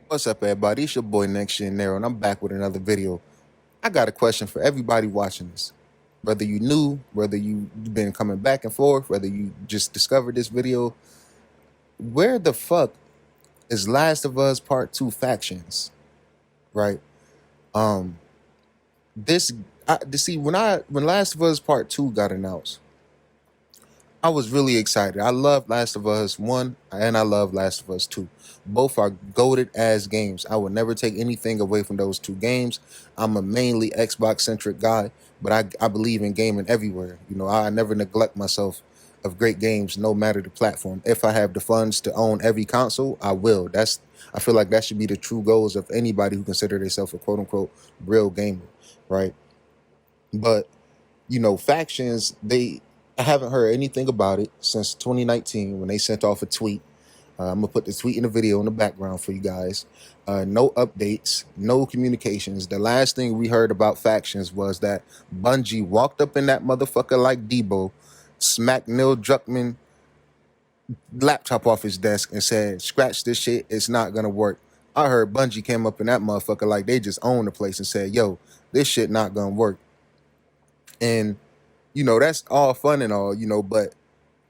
What's up, everybody? It's your boy Next Gen Nero, and I'm back with another video. I got a question for everybody watching this. Whether you knew, whether you've been coming back and forth, whether you just discovered this video, where the fuck is Last of Us Part 2 factions? Right? Um, this see when Last of Us Part 2 got announced, I was really excited. I love Last of Us 1 and I love Last of Us 2. Both are goated as games. I would never take anything away from those two games. I'm a mainly Xbox centric guy, but I believe in gaming everywhere. You know, I never neglect myself of great games, no matter the platform. If I have the funds to own every console, I will. I feel like that should be the true goals of anybody who consider themselves a quote unquote real gamer, right? But factions, I haven't heard anything about it since 2019 when they sent off a tweet. I'm gonna put the tweet in the video in the background for you guys. No updates, no communications. The last thing we heard about factions was that Bungie walked up in that motherfucker like Debo, smacked Neil Druckmann laptop off his desk and said, "Scratch this shit, it's not gonna work." I heard Bungie came up in that motherfucker like they just owned the place and said, "Yo, this shit not gonna work." And that's all fun and all, but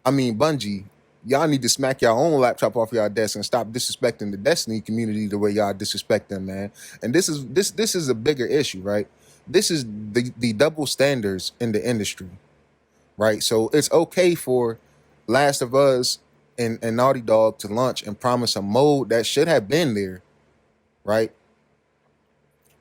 I mean, Bungie, y'all need to smack your own laptop off y'all desk and stop disrespecting the Destiny community the way y'all disrespect them, man. And this is a bigger issue, right? This is the double standards in the industry, right? So it's okay for Last of Us and Naughty Dog to launch and promise a mode that should have been there, right?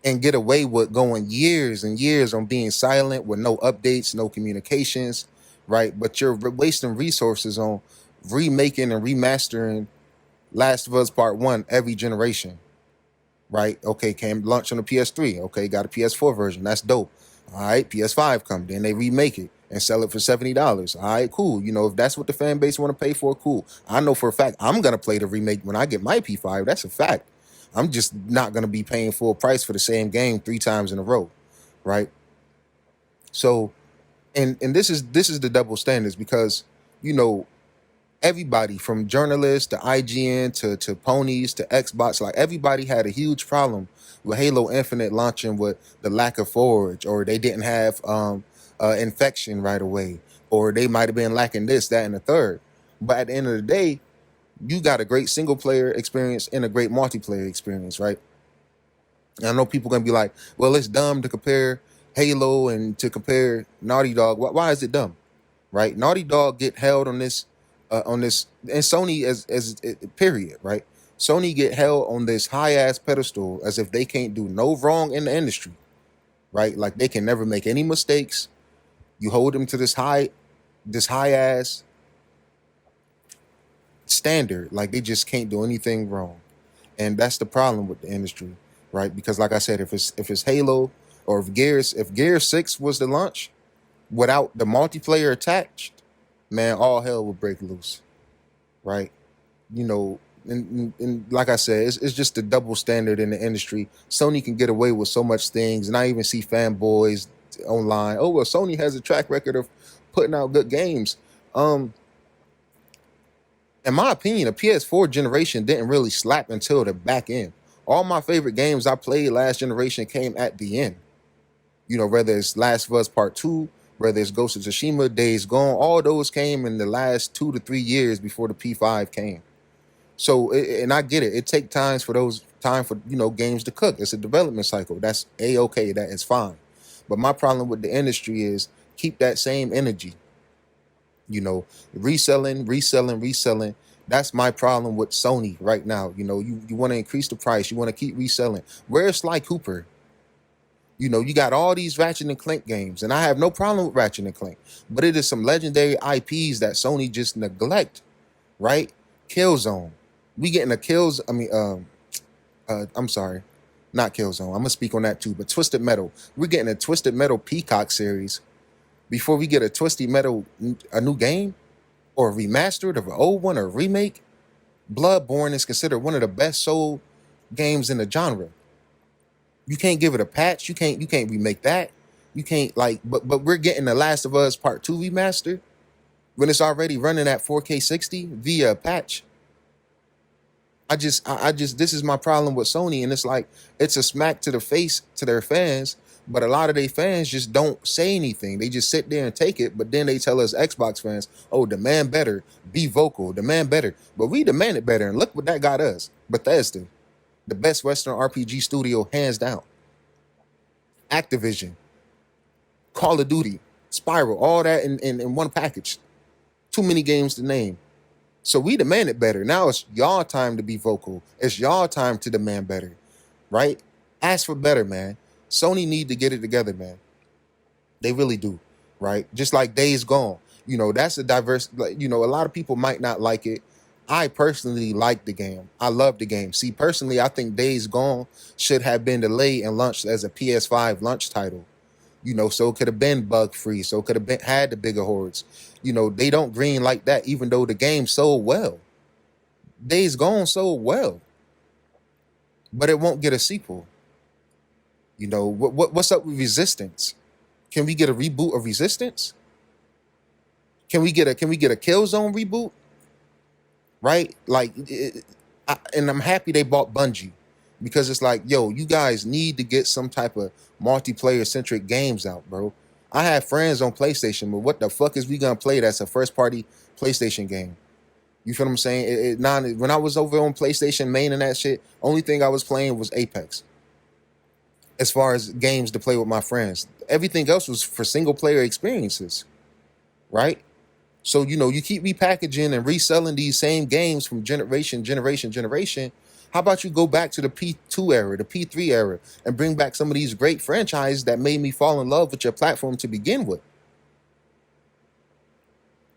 And get away with going years and years on being silent with no updates, no communications, right? But you're wasting resources on remaking and remastering Last of Us Part 1 every generation, right? Okay, came launch on the PS3. Okay, got a PS4 version. That's dope. All right, PS5 come, then they remake it and sell it for $70. All right, cool. If that's what the fan base want to pay for, cool. I know for a fact I'm gonna play the remake when I get my P5. That's a fact. I'm just not gonna be paying full price for the same game 3 times in a row, right? So, and this is the double standards because you know everybody from journalists to IGN to ponies to Xbox, like everybody had a huge problem with Halo Infinite launching with the lack of forage, or they didn't have infection right away, or they might have been lacking this, that, and the third. But at the end of the day, you got a great single player experience and a great multiplayer experience, right? And I know people gonna be like, well, it's dumb to compare Halo and to compare Naughty Dog. Why is it dumb? Right? Naughty Dog get held on this, and Sony as period, right? Sony get held on this high ass pedestal as if they can't do no wrong in the industry, right? Like they can never make any mistakes. You hold them to this high ass standard, like they just can't do anything wrong. And that's the problem with the industry, right? Because like I said, if it's Halo, or if Gears 6 was the launch without the multiplayer attached, man, all hell would break loose, right? You know, and like I said, it's just a double standard in the industry. Sony can get away with so much things, and I even see fanboys online. Oh well, Sony has a track record of putting out good games. Um, in my opinion, a PS4 generation didn't really slap until the back end. All my favorite games I played last generation came at the end. Whether it's Last of Us Part 2, whether it's Ghost of Tsushima, Days Gone, all those came in the last 2 to 3 years before the P5 came. So, and I get it. It takes time for games to cook. It's a development cycle. That's a-okay. That is fine. But my problem with the industry is keep that same energy. Reselling, reselling, reselling. That's my problem with Sony right now. You want to increase the price. You want to keep reselling. Where's Sly Cooper? You got all these Ratchet and Clank games, and I have no problem with Ratchet and Clank, but it is some legendary IPs that Sony just neglect, right? Killzone. We getting a kills. I mean, I'm sorry, not Killzone. I'm gonna speak on that too. But Twisted Metal. We're getting a Twisted Metal Peacock series before we get a Twisted Metal, a new game, or a remastered of an old one, or a remake. Bloodborne is considered one of the best sold games in the genre. You can't give it a patch. You can't remake that. You can't but we're getting The Last of Us Part 2 remaster when it's already running at 4K 60 via a patch. I just this is my problem with Sony, and it's like it's a smack to the face to their fans, but a lot of their fans just don't say anything. They just sit there and take it, but then they tell us Xbox fans, "Oh, demand better, be vocal, demand better." But we demanded better, and look what that got us. Bethesda, the best Western RPG studio hands down. Activision, Call of Duty, Spiral, all that in one package. Too many games to name. So we demanded better. Now it's y'all time to be vocal. It's y'all time to demand better, right? Ask for better, man. Sony need to get it together, man. They really do, right? Just like Days Gone. That's a diverse, like, a lot of people might not like it. I personally like the game. I love the game. See, personally, I think Days Gone should have been delayed and launched as a PS5 launch title. So it could have been bug free. So it could have been had the bigger hordes. They don't green like that, even though the game sold well. Days Gone sold well, but it won't get a sequel. What's up with Resistance? Can we get a reboot of Resistance? Can we get a Killzone reboot? Right? Like, and I'm happy they bought Bungie, because it's like, yo, you guys need to get some type of multiplayer centric games out, bro. I have friends on PlayStation, but what the fuck is we gonna play that's a first party PlayStation game? You feel what I'm saying? When I was over on PlayStation main and that shit, only thing I was playing was Apex. As far as games to play with my friends, everything else was for single player experiences, right? So you keep repackaging and reselling these same games from generation. How about you go back to the P2 era, the P3 era, and bring back some of these great franchises that made me fall in love with your platform to begin with?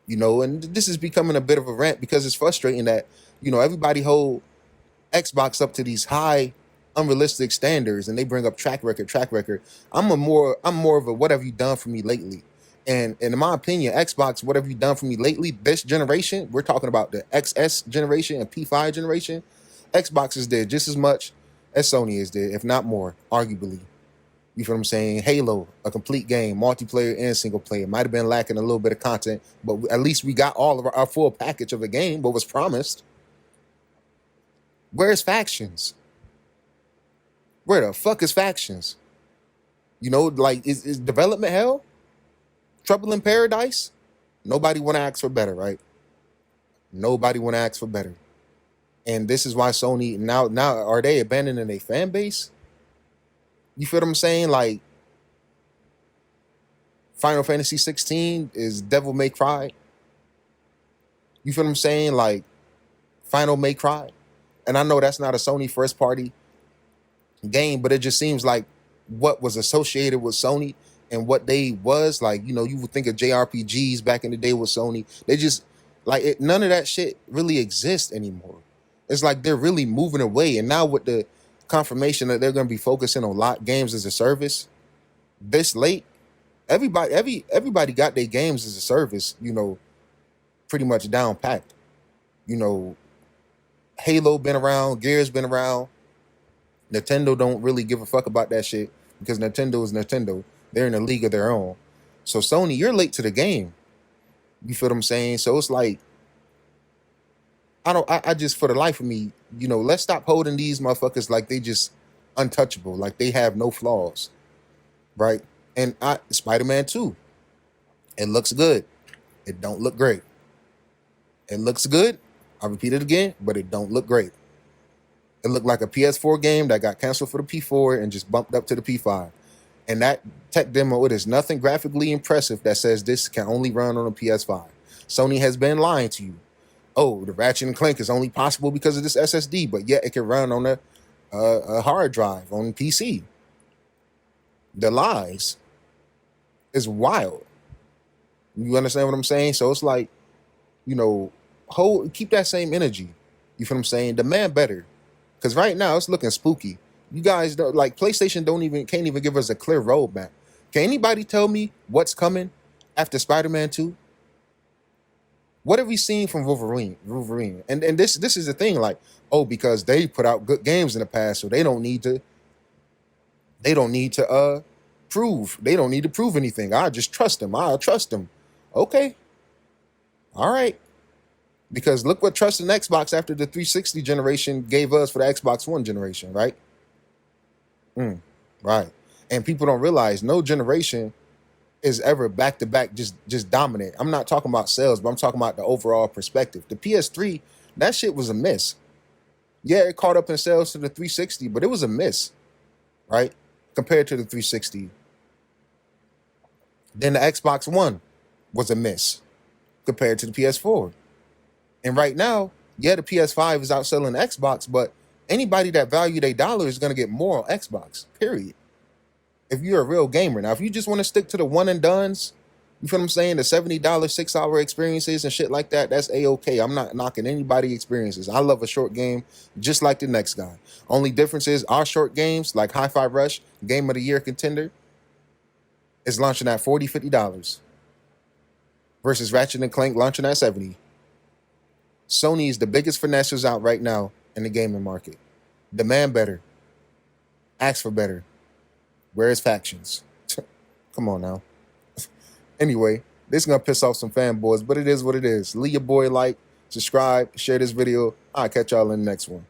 And this is becoming a bit of a rant, because it's frustrating that everybody hold Xbox up to these high unrealistic standards, and they bring up track record. I'm more of a what have you done for me lately? And in my opinion, Xbox, what have you done for me lately? This generation, we're talking about the XS generation and P5 generation. Xbox is there just as much as Sony is there, if not more, arguably. You feel what I'm saying? Halo, a complete game, multiplayer and single player. Might have been lacking a little bit of content, but at least we got all of our full package of the game, what was promised. Where's factions? Where the fuck is factions? Like, is development hell? Trouble in paradise? Nobody want to ask for better, right? Nobody want to ask for better. And this is why Sony now are they abandoning their fan base? You feel what I'm saying? Like, Final Fantasy 16 is Devil May Cry. You feel what I'm saying? Like, Final May Cry. And I know that's not a Sony first party game, but it just seems like what was associated with Sony and what they was like, you would think of JRPGs back in the day with Sony. They just like it, none of that shit really exists anymore. It's like they're really moving away. And now with the confirmation that they're going to be focusing on games as a service this late, everybody got their games as a service, pretty much down packed. Halo been around, Gears been around. Nintendo don't really give a fuck about that shit, because Nintendo is Nintendo. They're in a league of their own. So Sony, you're late to the game. You feel what I'm saying? So it's like, I just, for the life of me, let's stop holding these motherfuckers like they just untouchable, like they have no flaws, right? And Spider-Man 2, it looks good. It don't look great. It looks good. I repeat it again, but it don't look great. It looked like a PS4 game that got canceled for the P4 and just bumped up to the P5. And that tech demo, it is nothing graphically impressive that says this can only run on a PS5. Sony has been lying to you. Oh, the Ratchet and Clank is only possible because of this SSD, but yet it can run on a hard drive on PC. The lies is wild. You understand what I'm saying? So it's like, keep that same energy. You feel what I'm saying? Demand better. Because right now it's looking spooky. You guys don't, like, PlayStation can't even give us a clear roadmap. Can anybody tell me what's coming after Spider-Man 2? What have we seen from Wolverine? And this is the thing, like, oh, because they put out good games in the past, so they don't need to prove. They don't need to prove anything. I just trust them. I'll trust them. Okay. All right. Because look what trusting Xbox after the 360 generation gave us for the Xbox One generation, right? Right. And people don't realize no generation is ever back to back just dominant. I'm not talking about sales, but I'm talking about the overall perspective. The PS3, that shit was a miss. Yeah, it caught up in sales to the 360, but it was a miss, right? Compared to the 360. Then the Xbox One was a miss compared to the PS4. And right now, yeah, the PS5 is outselling the Xbox, but anybody that value their dollar is going to get more on Xbox, period. If you're a real gamer. Now, if you just want to stick to the one and dones, you feel what I'm saying? The $70 6-hour experiences and shit like that, that's A-OK. I'm not knocking anybody's experiences. I love a short game just like the next guy. Only difference is our short games, like Hi-Fi Rush, Game of the Year contender, is launching at $40, $50 versus Ratchet and Clank launching at $70. Sony is the biggest finessers out right now in the gaming market. Demand better. Ask for better. Where's factions? Come on now. Anyway, this is going to piss off some fanboys, but it is what it is. Leave your boy a like, subscribe, share this video. I'll catch y'all in the next one.